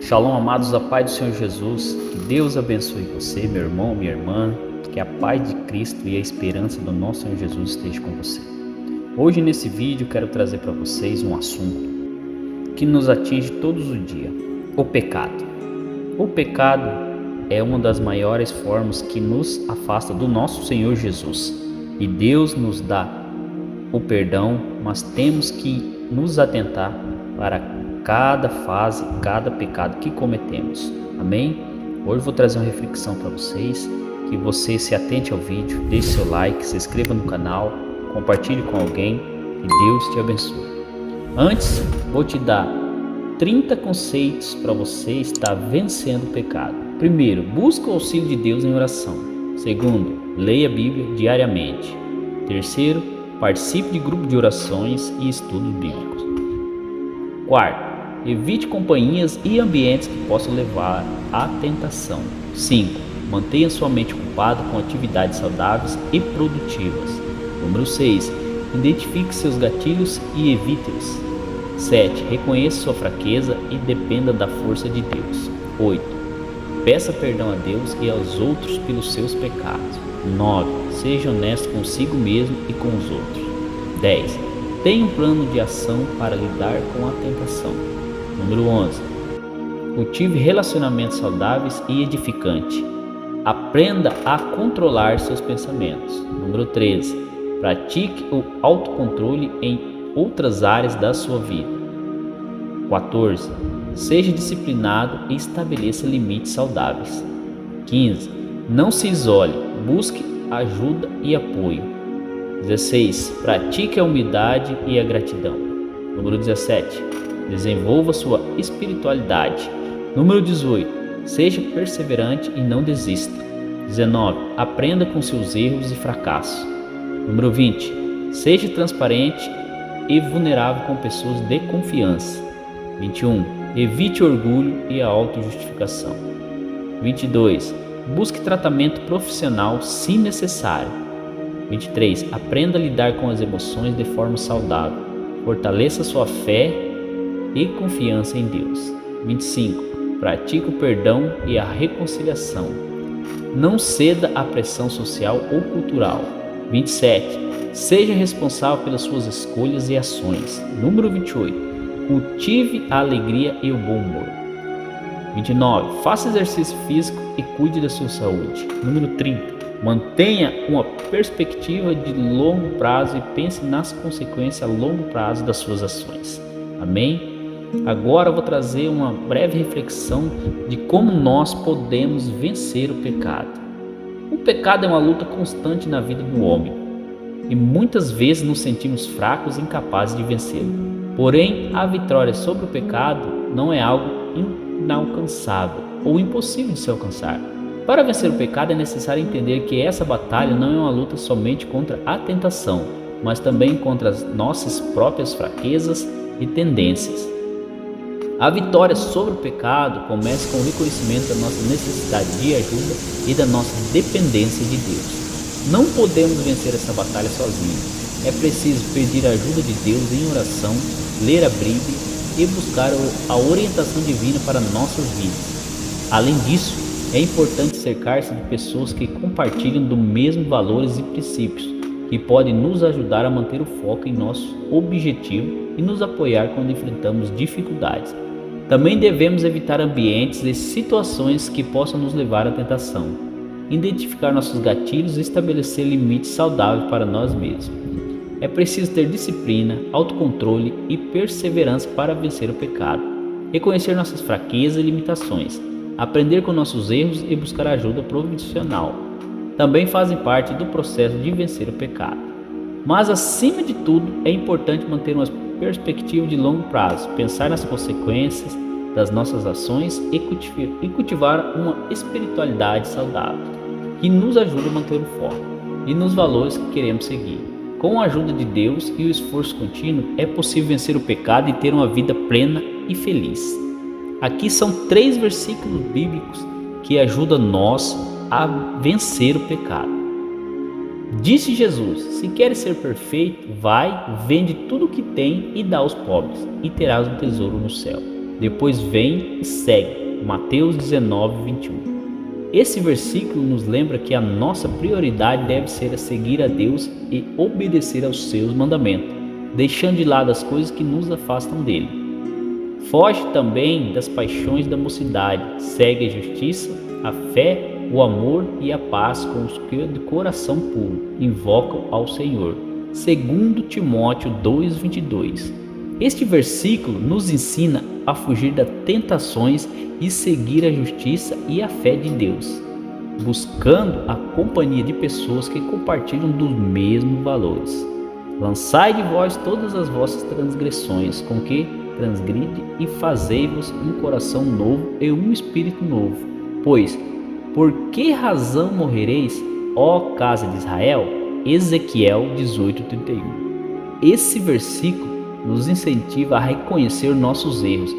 Shalom, amados, a paz do Senhor Jesus. Que Deus abençoe você, meu irmão, minha irmã. Que a paz de Cristo e a esperança do nosso Senhor Jesus esteja com você. Hoje nesse vídeo quero trazer para vocês um assunto que nos atinge todos os dias: o pecado. O pecado é uma das maiores formas que nos afasta do nosso Senhor Jesus. E Deus nos dá o perdão, mas temos que nos atentar para cada fase, cada pecado que cometemos. Amém? Hoje vou trazer uma reflexão para vocês, que você se atente ao vídeo, deixe seu like, se inscreva no canal, compartilhe com alguém e Deus te abençoe. Antes, vou te dar 30 conceitos para você estar vencendo o pecado. Primeiro, busque o auxílio de Deus em oração. Segundo, leia a Bíblia diariamente. Terceiro, participe de grupo de orações e estudos bíblicos. Quarto, evite companhias e ambientes que possam levar à tentação. 5. Mantenha sua mente ocupada com atividades saudáveis e produtivas. Número 6. Identifique seus gatilhos e evite-os. 7. Reconheça sua fraqueza e dependa da força de Deus. 8. Peça perdão a Deus e aos outros pelos seus pecados. 9. Seja honesto consigo mesmo e com os outros. 10. Tenha um plano de ação para lidar com a tentação. Número 11. Cultive relacionamentos saudáveis e edificantes. Aprenda a controlar seus pensamentos. Número 13. Pratique o autocontrole em outras áreas da sua vida. 14. Seja disciplinado e estabeleça limites saudáveis. 15. Não se isole, busque ajuda e apoio. 16. Pratique a humildade e a gratidão. Número 17. Desenvolva sua espiritualidade. Número 18. Seja perseverante e não desista. 19. Aprenda com seus erros e fracassos. Número 20. Seja transparente e vulnerável com pessoas de confiança. 21. Evite o orgulho e a autojustificação. 22. Busque tratamento profissional se necessário. 23. Aprenda a lidar com as emoções de forma saudável. Fortaleça sua fé e confiança em Deus. 25. Pratique o perdão e a reconciliação. Não ceda à pressão social ou cultural. 27. Seja responsável pelas suas escolhas e ações. Número 28. Cultive a alegria e o bom humor. 29. Faça exercício físico e cuide da sua saúde. Número 30. Mantenha uma perspectiva de longo prazo e pense nas consequências a longo prazo das suas ações. Amém? Agora eu vou trazer uma breve reflexão de como nós podemos vencer o pecado. O pecado é uma luta constante na vida do homem e muitas vezes nos sentimos fracos e incapazes de vencê-lo. Porém, a vitória sobre o pecado não é algo inalcançável ou impossível de se alcançar. Para vencer o pecado é necessário entender que essa batalha não é uma luta somente contra a tentação, mas também contra as nossas próprias fraquezas e tendências. A vitória sobre o pecado começa com o reconhecimento da nossa necessidade de ajuda e da nossa dependência de Deus. Não podemos vencer essa batalha sozinhos. É preciso pedir a ajuda de Deus em oração, ler a Bíblia e buscar a orientação divina para nossas vidas. Além disso, é importante cercar-se de pessoas que compartilham dos mesmos valores e princípios, que podem nos ajudar a manter o foco em nosso objetivo e nos apoiar quando enfrentamos dificuldades. Também devemos evitar ambientes e situações que possam nos levar à tentação, identificar nossos gatilhos e estabelecer limites saudáveis para nós mesmos. É preciso ter disciplina, autocontrole e perseverança para vencer o pecado, reconhecer nossas fraquezas e limitações, aprender com nossos erros e buscar ajuda profissional. Também fazem parte do processo de vencer o pecado. Mas acima de tudo, é importante manter uma perspectiva de longo prazo, pensar nas consequências das nossas ações e cultivar uma espiritualidade saudável, que nos ajude a manter o foco e nos valores que queremos seguir. Com a ajuda de Deus e o esforço contínuo, é possível vencer o pecado e ter uma vida plena e feliz. Aqui são 3 versículos bíblicos que ajudam nós a vencer o pecado. Disse Jesus: se queres ser perfeito, vai, vende tudo o que tem e dá aos pobres, e terás um tesouro no céu. depois vem e segue. Mateus 19, 21. Esse versículo nos lembra que a nossa prioridade deve ser a seguir a Deus e obedecer aos seus mandamentos, deixando de lado as coisas que nos afastam dele. Foge também das paixões da mocidade, segue a justiça, a fé, o amor e a paz com os que de coração puro invocam ao Senhor. 2 Timóteo 2:22. Este versículo nos ensina a fugir das tentações e seguir a justiça e a fé de Deus, buscando a companhia de pessoas que compartilham dos mesmos valores. Lançai de vós todas as vossas transgressões, com que transgride, e fazei-vos um coração novo e um espírito novo. Pois, por que razão morrereis, ó casa de Israel? Ezequiel 18:31. Esse versículo nos incentiva a reconhecer nossos erros,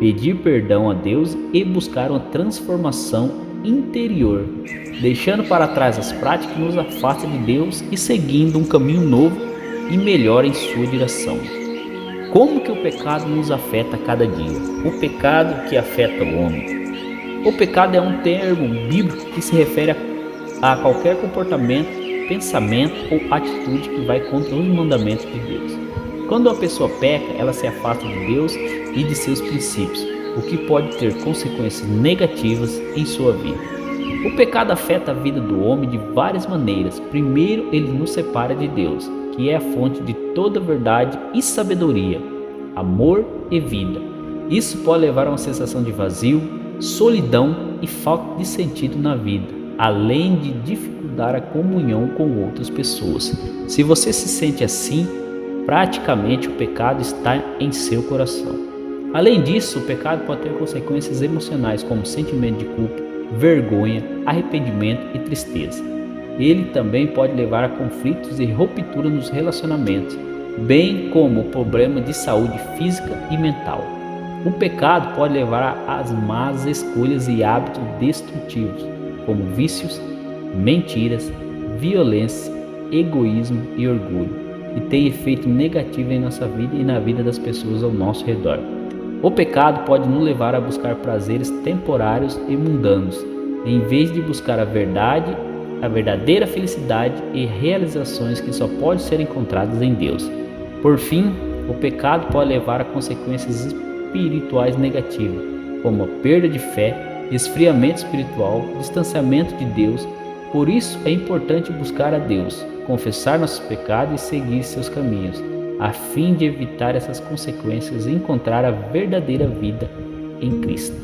pedir perdão a Deus e buscar uma transformação interior, deixando para trás as práticas que nos afastam de Deus e seguindo um caminho novo e melhor em sua direção. Como que o pecado nos afeta a cada dia? O pecado que afeta o homem. O pecado é um termo bíblico que se refere a qualquer comportamento, pensamento ou atitude que vai contra os mandamentos de Deus. Quando uma pessoa peca, ela se afasta de Deus e de seus princípios, o que pode ter consequências negativas em sua vida. O pecado afeta a vida do homem de várias maneiras. Primeiro, ele nos separa de Deus, que é a fonte de toda verdade e sabedoria, amor e vida. Isso pode levar a uma sensação de vazio, solidão e falta de sentido na vida, além de dificultar a comunhão com outras pessoas. Se você se sente assim, praticamente o pecado está em seu coração. Além disso, o pecado pode ter consequências emocionais como sentimento de culpa, vergonha, arrependimento e tristeza. Ele também pode levar a conflitos e ruptura nos relacionamentos, bem como problemas de saúde física e mental. O pecado pode levar às más escolhas e hábitos destrutivos, como vícios, mentiras, violência, egoísmo e orgulho, e tem efeito negativo em nossa vida e na vida das pessoas ao nosso redor. O pecado pode nos levar a buscar prazeres temporários e mundanos, em vez de buscar a verdadeira felicidade e realizações que só podem ser encontradas em Deus. Por fim, o pecado pode levar a consequências espirituais negativas, como a perda de fé, esfriamento espiritual, distanciamento de Deus. Por isso é importante buscar a Deus, confessar nossos pecados e seguir seus caminhos, a fim de evitar essas consequências e encontrar a verdadeira vida em Cristo.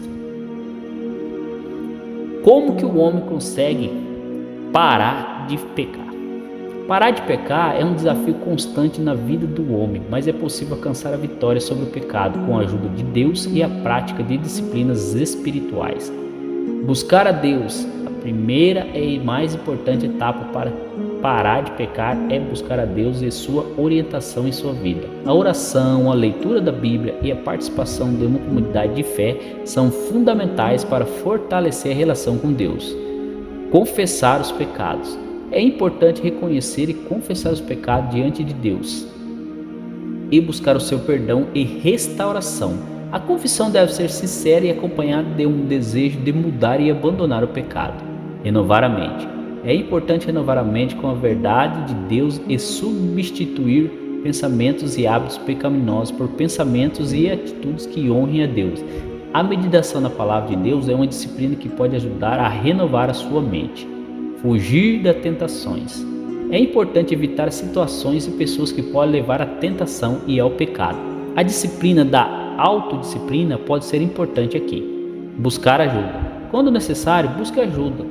Como que o homem consegue parar de pecar? Parar de pecar é um desafio constante na vida do homem, mas é possível alcançar a vitória sobre o pecado com a ajuda de Deus e a prática de disciplinas espirituais. Buscar a Deus. A primeira e mais importante etapa para parar de pecar é buscar a Deus e sua orientação em sua vida. A oração, a leitura da Bíblia e a participação de uma comunidade de fé são fundamentais para fortalecer a relação com Deus. Confessar os pecados. É importante reconhecer e confessar os pecados diante de Deus e buscar o seu perdão e restauração. A confissão deve ser sincera e acompanhada de um desejo de mudar e abandonar o pecado. Renovar a mente. É importante renovar a mente com a verdade de Deus e substituir pensamentos e hábitos pecaminosos por pensamentos e atitudes que honrem a Deus. A meditação na palavra de Deus é uma disciplina que pode ajudar a renovar a sua mente. Fugir das tentações. É importante evitar situações e pessoas que podem levar à tentação e ao pecado. A disciplina da autodisciplina pode ser importante aqui. Buscar ajuda. Quando necessário, busque ajuda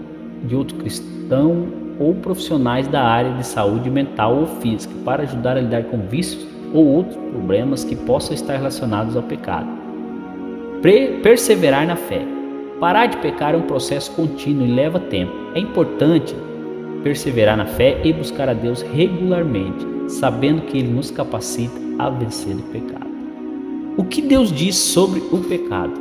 de outro cristão ou profissionais da área de saúde mental ou física para ajudar a lidar com vícios ou outros problemas que possam estar relacionados ao pecado. Perseverar na fé. Parar de pecar é um processo contínuo e leva tempo. É importante perseverar na fé e buscar a Deus regularmente, sabendo que Ele nos capacita a vencer o pecado. O que Deus diz sobre o pecado?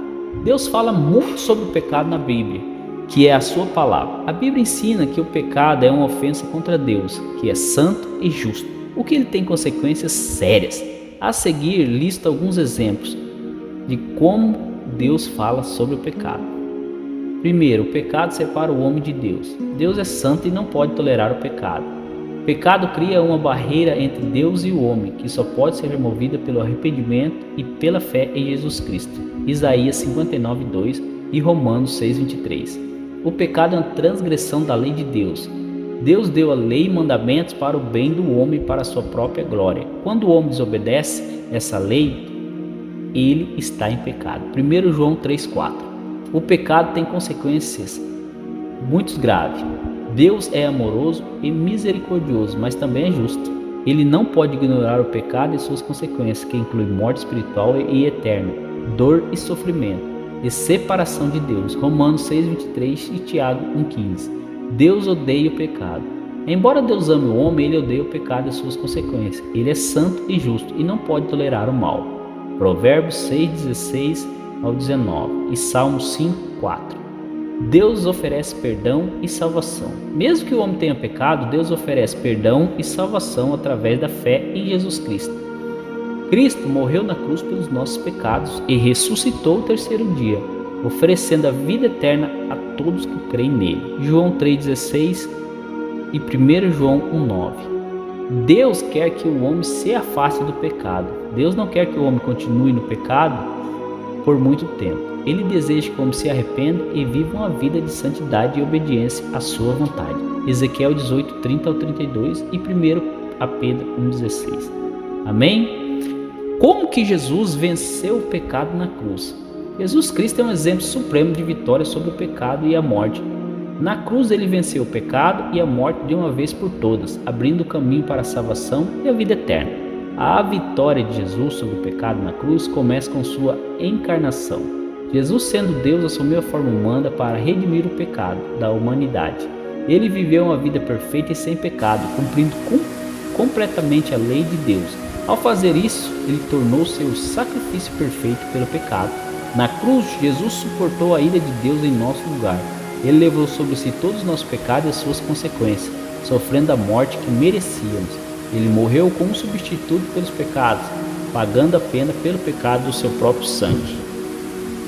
Deus fala muito sobre o pecado na Bíblia, que é a sua palavra. A Bíblia ensina que o pecado é uma ofensa contra Deus, que é santo e justo, o que ele tem consequências sérias. A seguir, lista alguns exemplos. de como Deus fala sobre o pecado. Primeiro, o pecado separa o homem de Deus. Deus é santo e não pode tolerar o pecado. O pecado cria uma barreira entre Deus e o homem, que só pode ser removida pelo arrependimento e pela fé em Jesus Cristo. Isaías 59:2 e Romanos 6:23. O pecado é uma transgressão da lei de Deus. Deus deu a lei e mandamentos para o bem do homem e para a sua própria glória. Quando o homem desobedece essa lei, ele está em pecado. 1 João 3:4. O pecado tem consequências muito graves. Deus é amoroso e misericordioso, mas também é justo. Ele não pode ignorar o pecado e suas consequências, que incluem morte espiritual e eterna, dor e sofrimento, e separação de Deus. Romanos 6:23 e Tiago 1:15. Deus odeia o pecado. Embora Deus ame o homem, ele odeia o pecado e suas consequências. Ele é santo e justo e não pode tolerar o mal. Provérbios 6:16 ao 19 e Salmos 5:4. Deus oferece perdão e salvação. Mesmo que o homem tenha pecado, Deus oferece perdão e salvação através da fé em Jesus Cristo. Cristo morreu na cruz pelos nossos pecados e ressuscitou o terceiro dia, oferecendo a vida eterna a todos que creem nele. João 3:16 e 1 João 1:9. Deus quer que o homem se afaste do pecado. Deus não quer que o homem continue no pecado por muito tempo. Ele deseja que o homem se arrependa e viva uma vida de santidade e obediência à sua vontade. Ezequiel 18:30 ao 32 e 1 Pedro 1:16. Amém? Como que Jesus venceu o pecado na cruz? Jesus Cristo é um exemplo supremo de vitória sobre o pecado e a morte. Na cruz ele venceu o pecado e a morte de uma vez por todas, abrindo o caminho para a salvação e a vida eterna. A vitória de Jesus sobre o pecado na cruz começa com sua encarnação. Jesus, sendo Deus, assumiu a forma humana para redimir o pecado da humanidade. Ele viveu uma vida perfeita e sem pecado, cumprindo completamente a lei de Deus. Ao fazer isso, ele tornou-se o sacrifício perfeito pelo pecado. Na cruz, Jesus suportou a ira de Deus em nosso lugar. Ele levou sobre si todos os nossos pecados e as suas consequências, sofrendo a morte que merecíamos. Ele morreu como substituto pelos pecados, pagando a pena pelo pecado do seu próprio sangue.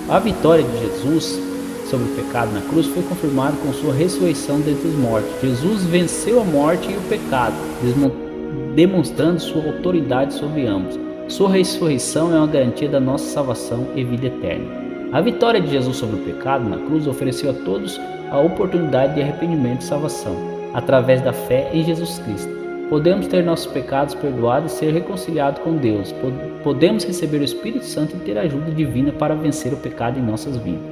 A vitória de Jesus sobre o pecado na cruz foi confirmada com sua ressurreição dentre os mortos. Jesus venceu a morte e o pecado, demonstrando sua autoridade sobre ambos. Sua ressurreição é uma garantia da nossa salvação e vida eterna. A vitória de Jesus sobre o pecado na cruz ofereceu a todos a oportunidade de arrependimento e salvação, através da fé em Jesus Cristo. Podemos ter nossos pecados perdoados e ser reconciliados com Deus. Podemos receber o Espírito Santo e ter ajuda divina para vencer o pecado em nossas vidas.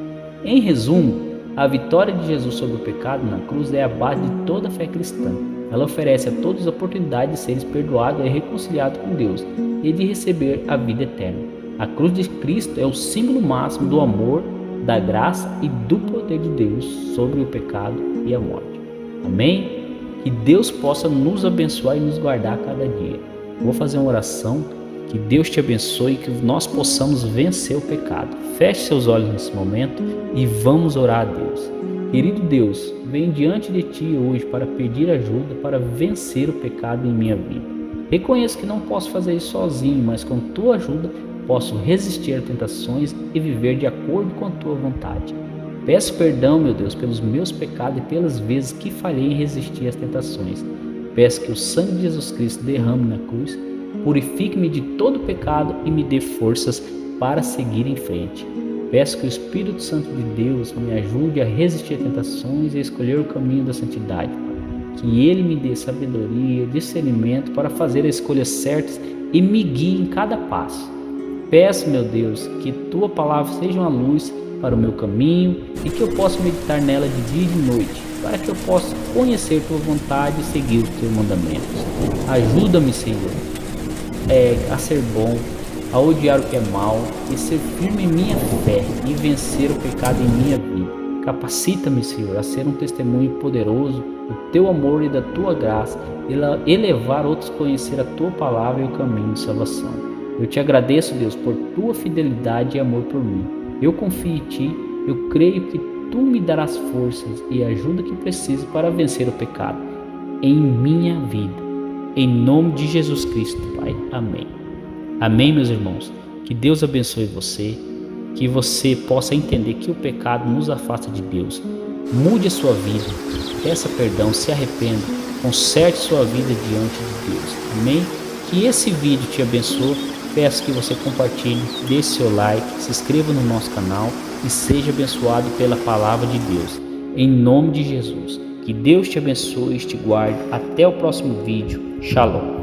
Em resumo, a vitória de Jesus sobre o pecado na cruz é a base de toda a fé cristã. Ela oferece a todos a oportunidade de seres perdoados e reconciliados com Deus e de receber a vida eterna. A cruz de Cristo é o símbolo máximo do amor, da graça e do poder de Deus sobre o pecado e a morte. Amém? Que Deus possa nos abençoar e nos guardar a cada dia. Vou fazer uma oração, que Deus te abençoe e que nós possamos vencer o pecado. Feche seus olhos nesse momento e vamos orar a Deus. Querido Deus, venho diante de Ti hoje para pedir ajuda para vencer o pecado em minha vida. Reconheço que não posso fazer isso sozinho, mas com Tua ajuda posso resistir a tentações e viver de acordo com a Tua vontade. Peço perdão, meu Deus, pelos meus pecados e pelas vezes que falhei em resistir às tentações. Peço que o sangue de Jesus Cristo derrame na cruz, purifique-me de todo pecado e me dê forças para seguir em frente. Peço que o Espírito Santo de Deus me ajude a resistir às tentações e a escolher o caminho da santidade. Que Ele me dê sabedoria, discernimento para fazer as escolhas certas e me guie em cada passo. Peço, meu Deus, que Tua palavra seja uma luz para o meu caminho e que eu possa meditar nela de dia e de noite, para que eu possa conhecer Tua vontade e seguir os Teus mandamentos. Ajuda-me, Senhor, a ser bom, a odiar o que é mal e ser firme em minha fé e vencer o pecado em minha vida. Capacita-me, Senhor, a ser um testemunho poderoso do Teu amor e da Tua graça e levar outros a conhecer a Tua palavra e o caminho de salvação. Eu Te agradeço, Deus, por Tua fidelidade e amor por mim. Eu confio em Ti, eu creio que Tu me darás forças e a ajuda que preciso para vencer o pecado em minha vida. Em nome de Jesus Cristo, Pai. Amém. Amém, meus irmãos. Que Deus abençoe você. que você possa entender que o pecado nos afasta de Deus. Mude a sua vida, peça perdão, se arrependa, conserte sua vida diante de Deus. Amém? Que esse vídeo te abençoe. Peço que você compartilhe, deixe seu like, se inscreva no nosso canal e seja abençoado pela palavra de Deus. Em nome de Jesus. Que Deus te abençoe e te guarde. Até o próximo vídeo. Shalom.